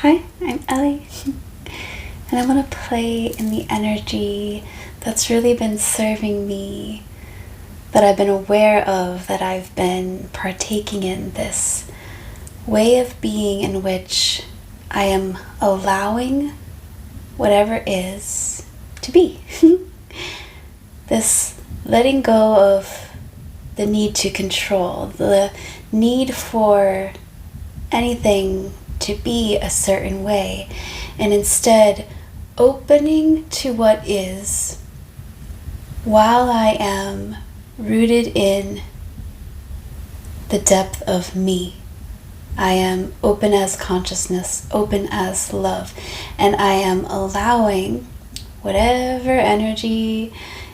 Hi, I'm Ellie, and I want to play in the energy that's really been serving me, that I've been aware of, that I've been partaking in, this way of being in which I am allowing whatever is to be. This letting go of the need to control, the need for anything to be a certain way, and instead opening to what is while I am rooted in the depth of me. I am open as consciousness, open as love, and I am allowing whatever energy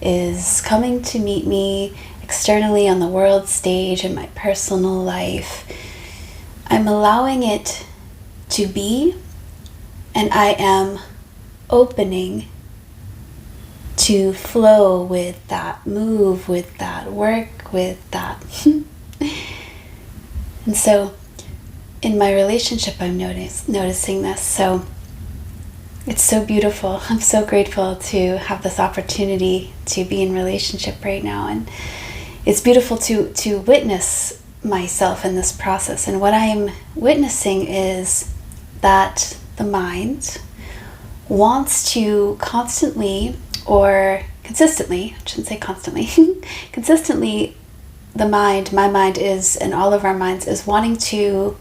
is coming to meet me externally on the world stage in my personal life. I'm allowing it to be, and I am opening to flow with that, move with that, work with that. And so in my relationship, I'm noticing this. So it's so beautiful. I'm so grateful to have this opportunity to be in relationship right now. And it's beautiful to witness myself in this process. And what I am witnessing is that the mind wants to constantly, or consistently, I shouldn't say constantly, consistently, the mind, my mind is, and all of our minds is wanting to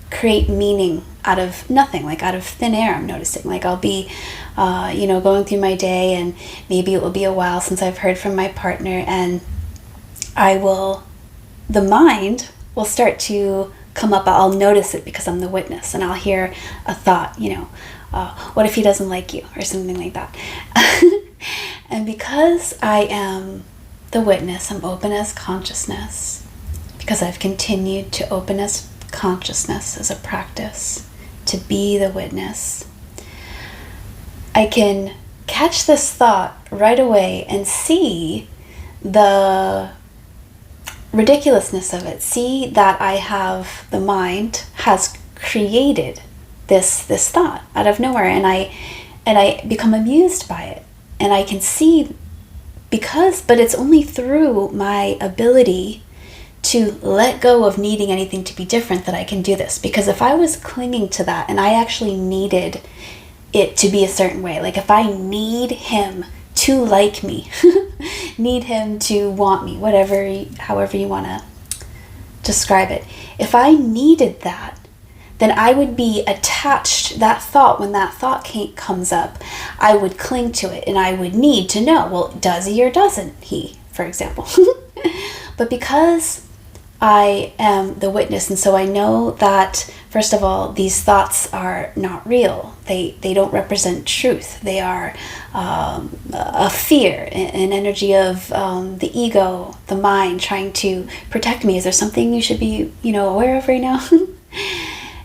create meaning out of nothing, like out of thin air. I'm noticing, like I'll be, going through my day, and maybe it will be a while since I've heard from my partner, and the mind will start to come up. I'll notice it because I'm the witness, and I'll hear a thought, what if he doesn't like you, or something like that. And because I am the witness, I'm open as consciousness, because I've continued to open as consciousness as a practice, to be the witness, I can catch this thought right away and see the ridiculousness of it. See that the mind has created this thought out of nowhere, and I become amused by it, and I can see but it's only through my ability to let go of needing anything to be different that I can do this. Because if I was clinging to that and I actually needed it to be a certain way, like if I need him to like me, need him to want me, however you want to describe it. If I needed that, then I would be attached. That thought, when that thought comes up, I would cling to it, and I would need to know, well, does he or doesn't he, for example? But because I am the witness, and so I know that, first of all, these thoughts are not real. They don't represent truth. They are a fear, an energy of the ego, the mind trying to protect me. Is there something you should be, aware of right now?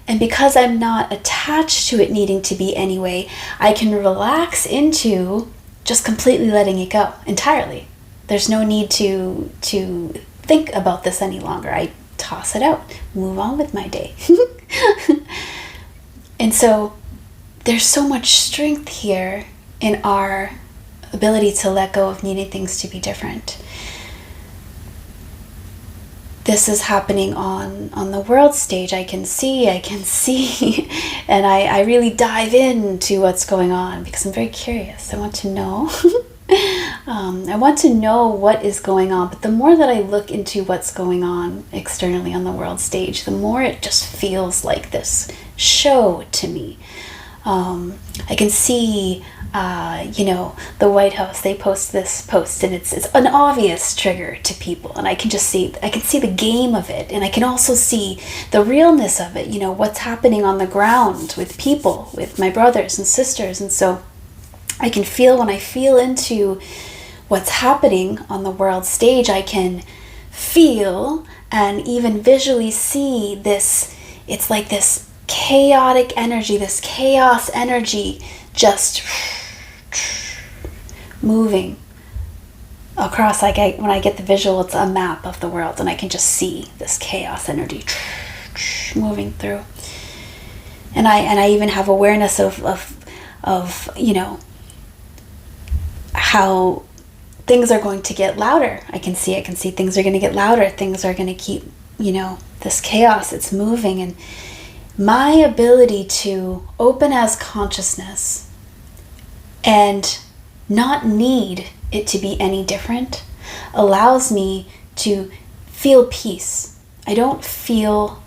And because I'm not attached to it needing to be anyway, I can relax into just completely letting it go entirely. There's no need to think about this any longer. I toss it out, move on with my day. And so there's so much strength here in our ability to let go of needing things to be different. This is happening on the world stage. I can see, and I really dive into what's going on because I'm very curious. I want to know. I want to know what is going on, but the more that I look into what's going on externally on the world stage, the more it just feels like this show to me. I can see, the White House, they post this post, and it's an obvious trigger to people, and I can see the game of it, and I can also see the realness of it, what's happening on the ground with people, with my brothers and sisters. And so I can feel, when I feel into what's happening on the world stage, I can feel and even visually see this. It's like this chaotic energy, this chaos energy just moving across. Like when I get the visual, it's a map of the world, and I can just see this chaos energy moving through. And I even have awareness of how things are going to get louder. I can see things are going to get louder. Things are going to keep, this chaos, it's moving. And my ability to open as consciousness and not need it to be any different allows me to feel peace. I don't feel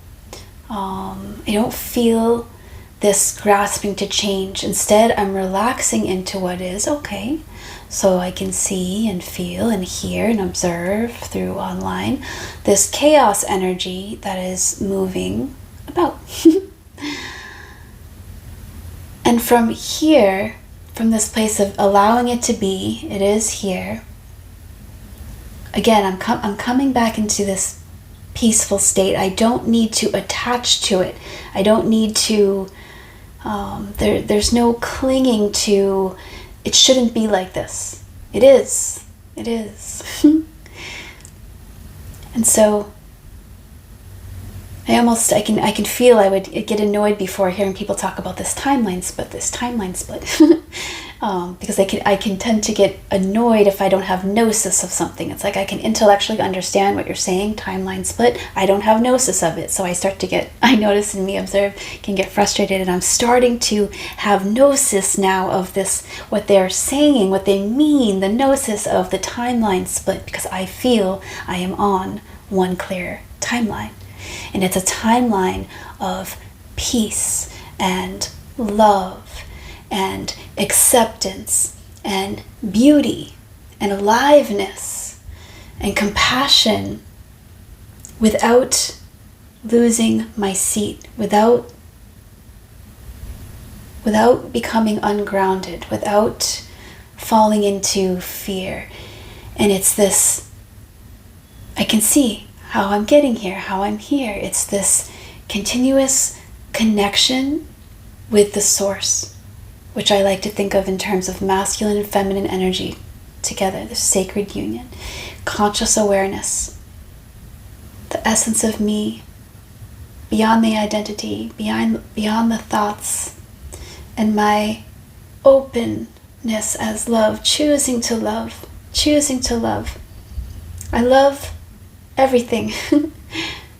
this grasping to change. Instead, I'm relaxing into what is okay. So I can see and feel and hear and observe through online this chaos energy that is moving about. And from here, from this place of allowing it to be, it is here. Again, I'm coming back into this peaceful state. I don't need to attach to it. I don't need to, there's no clinging to, it shouldn't be like this. It is. It is. And so I can feel I would get annoyed before hearing people talk about this timeline split. Because I can tend to get annoyed if I don't have gnosis of something. It's like I can intellectually understand what you're saying, timeline split. I don't have gnosis of it. So I notice in me, observe, can get frustrated. And I'm starting to have gnosis now of this, what they're saying, what they mean, the gnosis of the timeline split, because I feel I am on one clear timeline. And it's a timeline of peace and love and acceptance and beauty and aliveness and compassion without losing my seat, without becoming ungrounded, without falling into fear. And it's this, I can see how I'm getting here, how I'm here. It's this continuous connection with the source, which I like to think of in terms of masculine and feminine energy together, this sacred union, conscious awareness, the essence of me, beyond the identity, beyond the thoughts, and my openness as love, choosing to love. I love everything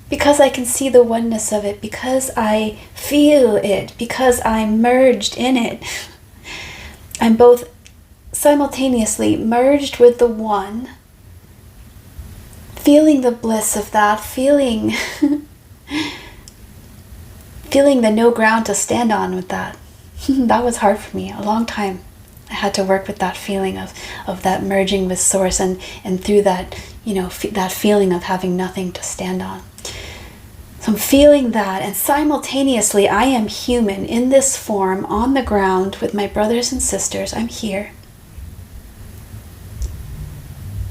because I can see the oneness of it, because I feel it, because I'm merged in it. I'm both simultaneously merged with the one, feeling the bliss of that, feeling the no ground to stand on with that. That was hard for me, a long time. I had to work with that feeling of that merging with source, and through that, that feeling of having nothing to stand on. So I'm feeling that, and simultaneously I am human in this form on the ground with my brothers and sisters. I'm here.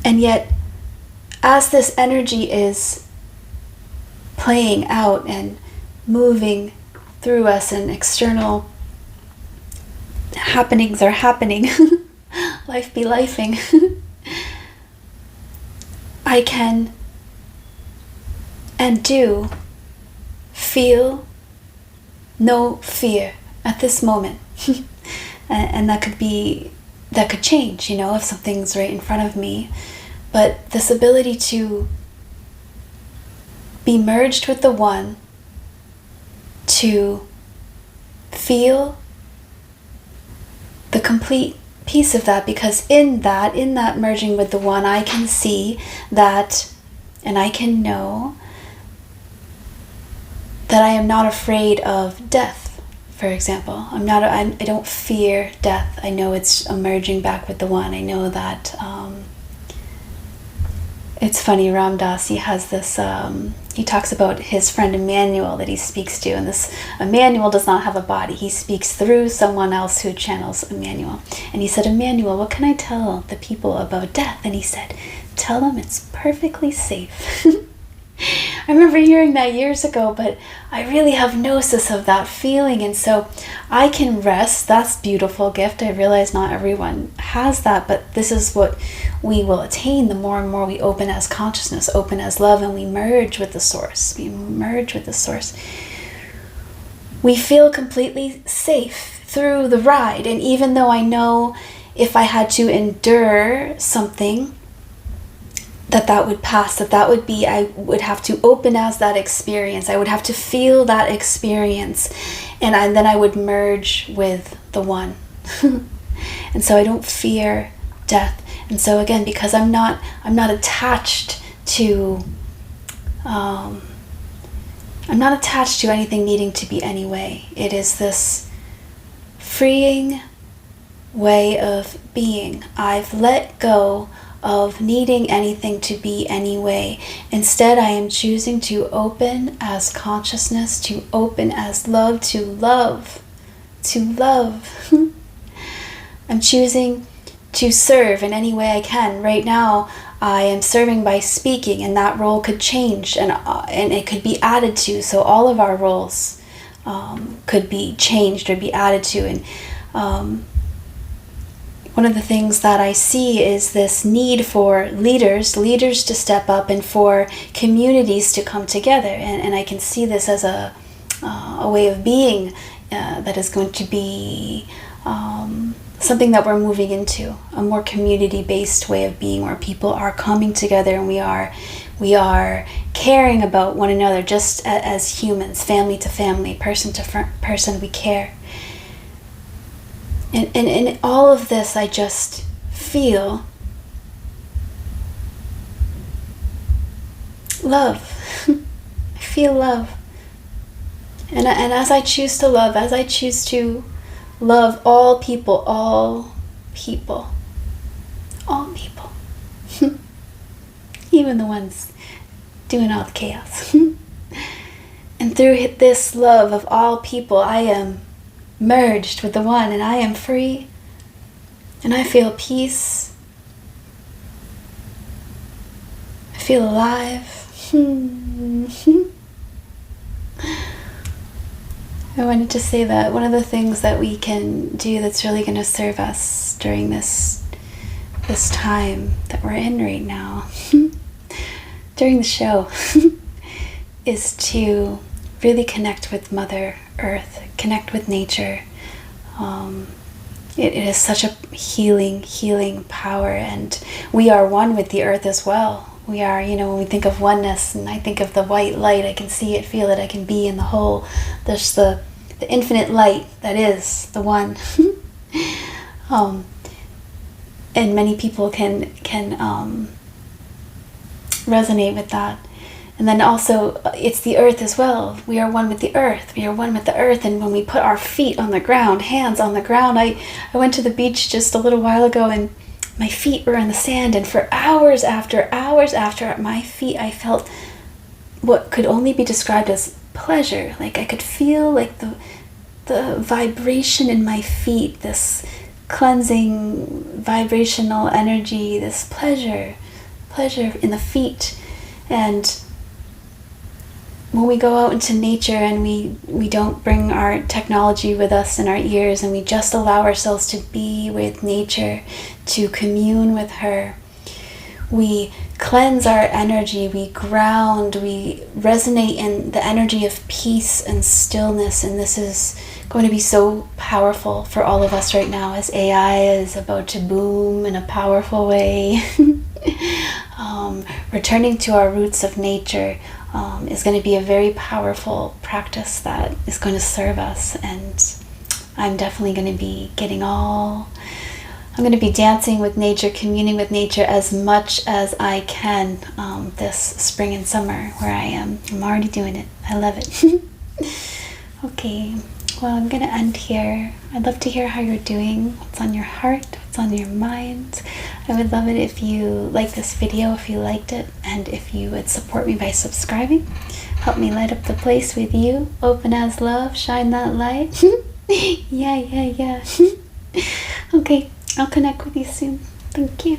And yet, as this energy is playing out and moving through us and external happenings are happening, life be lifing, I can and do feel no fear at this moment. And that could change, if something's right in front of me. But this ability to be merged with the one, to feel the complete piece of that, because in that merging with the one, I can see that, and I can know that I am not afraid of death, for example. I don't fear death. I know it's a merging back with the one. I know that, it's funny, Ram Dass, he has this, he talks about his friend Emmanuel that he speaks to, and this Emmanuel does not have a body. He speaks through someone else who channels Emmanuel. And he said, Emmanuel, what can I tell the people about death? And he said, tell them it's perfectly safe. I remember hearing that years ago, but I really have gnosis of that feeling, and so I can rest. That's a beautiful gift. I realize not everyone has that, but this is what we will attain the more and more we open as consciousness, open as love, and we merge with the source. We merge with the source. we feel completely safe through the ride. And even though I know if I had to endure something, that would pass, that would be, I would have to open as that experience. I would have to feel that experience. And then I would merge with the one. And so I don't fear death. And so again, because I'm not attached to, I'm not attached to anything needing to be any way. It is this freeing way of being. I've let go of needing anything to be any way. Instead, I am choosing to open as consciousness, to open as love, to love, to love. I'm choosing to serve in any way I can. Right now, I am serving by speaking, and that role could change, and it could be added to. So all of our roles could be changed or be added to. And one of the things that I see is this need for leaders to step up, and for communities to come together. And I can see this as a way of being that is going to be something that we're moving into, a more community-based way of being, where people are coming together and we are caring about one another just as humans, family to family, person to person, we care. And in all of this, I just feel love. I feel love. And as I choose to love, as I choose to love all people, even the ones doing all the chaos. And through this love of all people, I am merged with the one, and I am free, and I feel peace. I feel alive. I wanted to say that one of the things that we can do that's really going to serve us during this time that we're in right now, during the show, is to really connect with Mother Earth, connect with nature. It is such a healing power, and we are one with the earth as well. We are, when we think of oneness, and I think of the white light, I can see it, feel it, I can be in the whole. There's the infinite light that is the one. And many people can resonate with that. And then also, it's the earth as well. We are one with the earth. We are one with the earth. And when we put our feet on the ground, hands on the ground, I went to the beach just a little while ago, and my feet were in the sand. And for hours after at my feet, I felt what could only be described as pleasure. Like I could feel like the vibration in my feet, this cleansing vibrational energy, this pleasure in the feet. And when we go out into nature and we don't bring our technology with us in our ears, and we just allow ourselves to be with nature, to commune with her, we cleanse our energy, we ground, we resonate in the energy of peace and stillness. And this is going to be so powerful for all of us right now as AI is about to boom in a powerful way. Returning to our roots of nature is going to be a very powerful practice that is going to serve us. And I'm definitely going to be I'm going to be dancing with nature, communing with nature as much as I can this spring and summer where I am. I'm already doing it. I love it. Okay, well, I'm going to end here. I'd love to hear how you're doing, what's on your heart, what's on your mind. I would love it if you like this video, if you liked it, and if you would support me by subscribing. Help me light up the place with you. Open as love, shine that light. Yeah. Okay, I'll connect with you soon. Thank you.